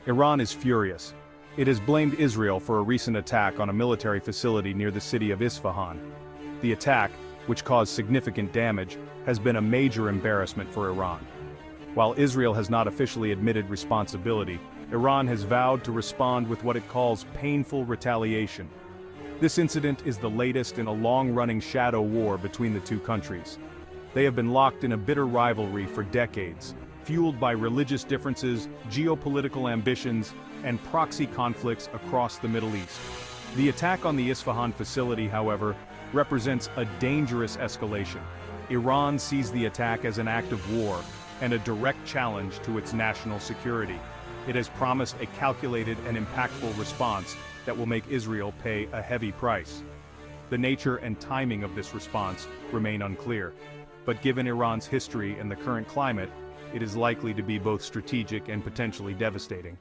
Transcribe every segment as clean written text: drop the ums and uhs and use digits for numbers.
Iran is furious. It has blamed Israel for a recent attack on a military facility near the city of Isfahan. The attack, which caused significant damage, has been a major embarrassment for Iran. While Israel has not officially admitted responsibility, Iran has vowed to respond with what it calls painful retaliation. This incident is the latest in a long-running shadow war between the two countries. They have been locked in a bitter rivalry for decades, fueled by religious differences, geopolitical ambitions, and proxy conflicts across the Middle East. The attack on the Isfahan facility, however, represents a dangerous escalation. Iran sees the attack as an act of war and a direct challenge to its national security. It has promised a calculated and impactful response that will make Israel pay a heavy price. The nature and timing of this response remain unclear, but given Iran's history and the current climate, it is likely to be both strategic and potentially devastating.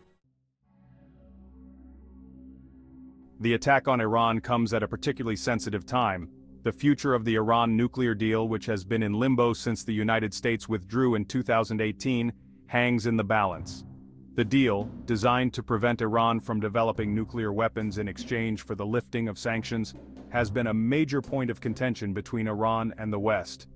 The attack on Iran comes at a particularly sensitive time. The future of the Iran nuclear deal, which has been in limbo since the United States withdrew in 2018, hangs in the balance. The deal, designed to prevent Iran from developing nuclear weapons in exchange for the lifting of sanctions, has been a major point of contention between Iran and the West.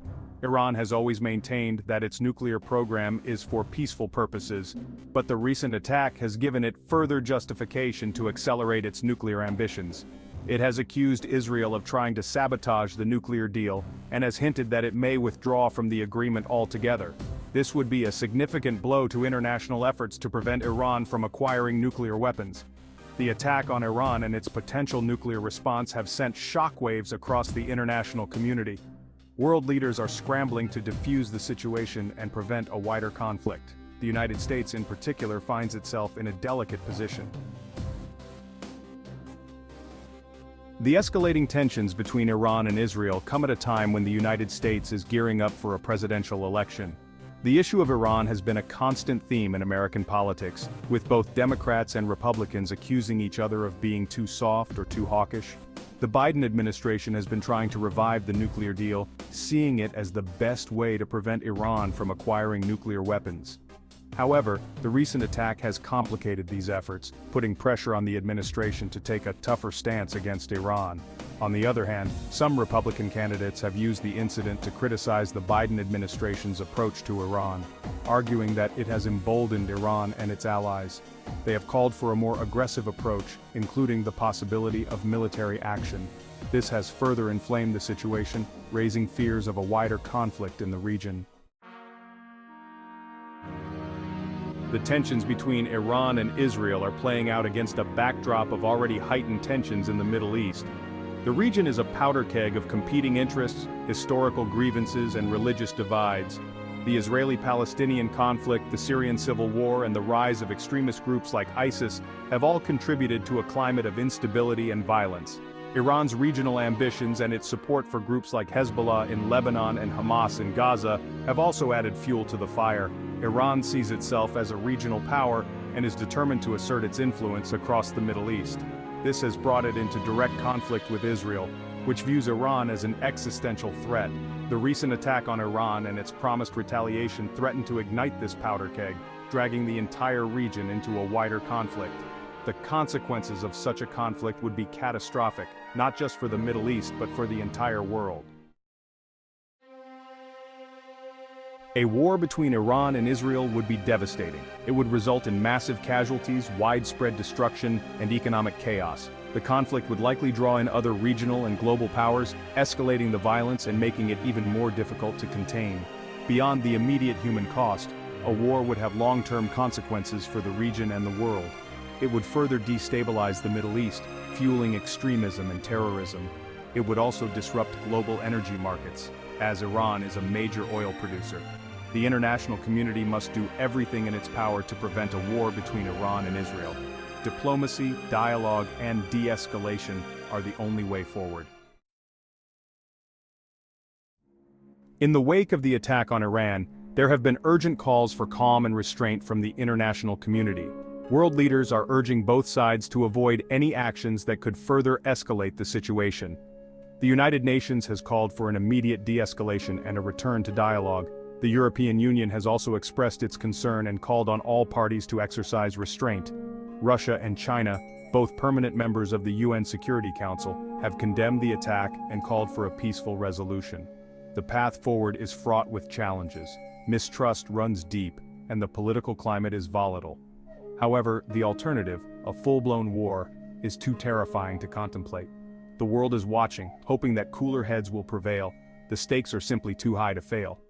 Iran has always maintained that its nuclear program is for peaceful purposes, but the recent attack has given it further justification to accelerate its nuclear ambitions. It has accused Israel of trying to sabotage the nuclear deal and has hinted that it may withdraw from the agreement altogether. This would be a significant blow to international efforts to prevent Iran from acquiring nuclear weapons. The attack on Iran and its potential nuclear response have sent shockwaves across the international community. World leaders are scrambling to defuse the situation and prevent a wider conflict. The United States in particular finds itself in a delicate position. The escalating tensions between Iran and Israel come at a time when the United States is gearing up for a presidential election. The issue of Iran has been a constant theme in American politics, with both Democrats and Republicans accusing each other of being too soft or too hawkish. The Biden administration has been trying to revive the nuclear deal, seeing it as the best way to prevent Iran from acquiring nuclear weapons. However, the recent attack has complicated these efforts, putting pressure on the administration to take a tougher stance against Iran. On the other hand, some Republican candidates have used the incident to criticize the Biden administration's approach to Iran, arguing that it has emboldened Iran and its allies. They have called for a more aggressive approach, including the possibility of military action. This has further inflamed the situation, raising fears of a wider conflict in the region. The tensions between Iran and Israel are playing out against a backdrop of already heightened tensions in the Middle East. The region is a powder keg of competing interests, historical grievances, and religious divides. The Israeli-Palestinian conflict, the Syrian civil war, and the rise of extremist groups like ISIS have all contributed to a climate of instability and violence. Iran's regional ambitions and its support for groups like Hezbollah in Lebanon and Hamas in Gaza have also added fuel to the fire. Iran sees itself as a regional power and is determined to assert its influence across the Middle East. This has brought it into direct conflict with Israel, which views Iran as an existential threat. The recent attack on Iran and its promised retaliation threaten to ignite this powder keg, dragging the entire region into a wider conflict. The consequences of such a conflict would be catastrophic, not just for the Middle East but for the entire world. A war between Iran and Israel would be devastating. It would result in massive casualties, widespread destruction, and economic chaos. The conflict would likely draw in other regional and global powers, escalating the violence and making it even more difficult to contain. Beyond the immediate human cost, a war would have long-term consequences for the region and the world. It would further destabilize the Middle East, fueling extremism and terrorism. It would also disrupt global energy markets, as Iran is a major oil producer. The international community must do everything in its power to prevent a war between Iran and Israel. Diplomacy, dialogue, and de-escalation are the only way forward. In the wake of the attack on Iran, there have been urgent calls for calm and restraint from the international community. World leaders are urging both sides to avoid any actions that could further escalate the situation. The United Nations has called for an immediate de-escalation and a return to dialogue. The European Union has also expressed its concern and called on all parties to exercise restraint. Russia and China, both permanent members of the UN Security Council, have condemned the attack and called for a peaceful resolution. The path forward is fraught with challenges. Mistrust runs deep, and the political climate is volatile. However, the alternative, a full-blown war, is too terrifying to contemplate. The world is watching, hoping that cooler heads will prevail. The stakes are simply too high to fail.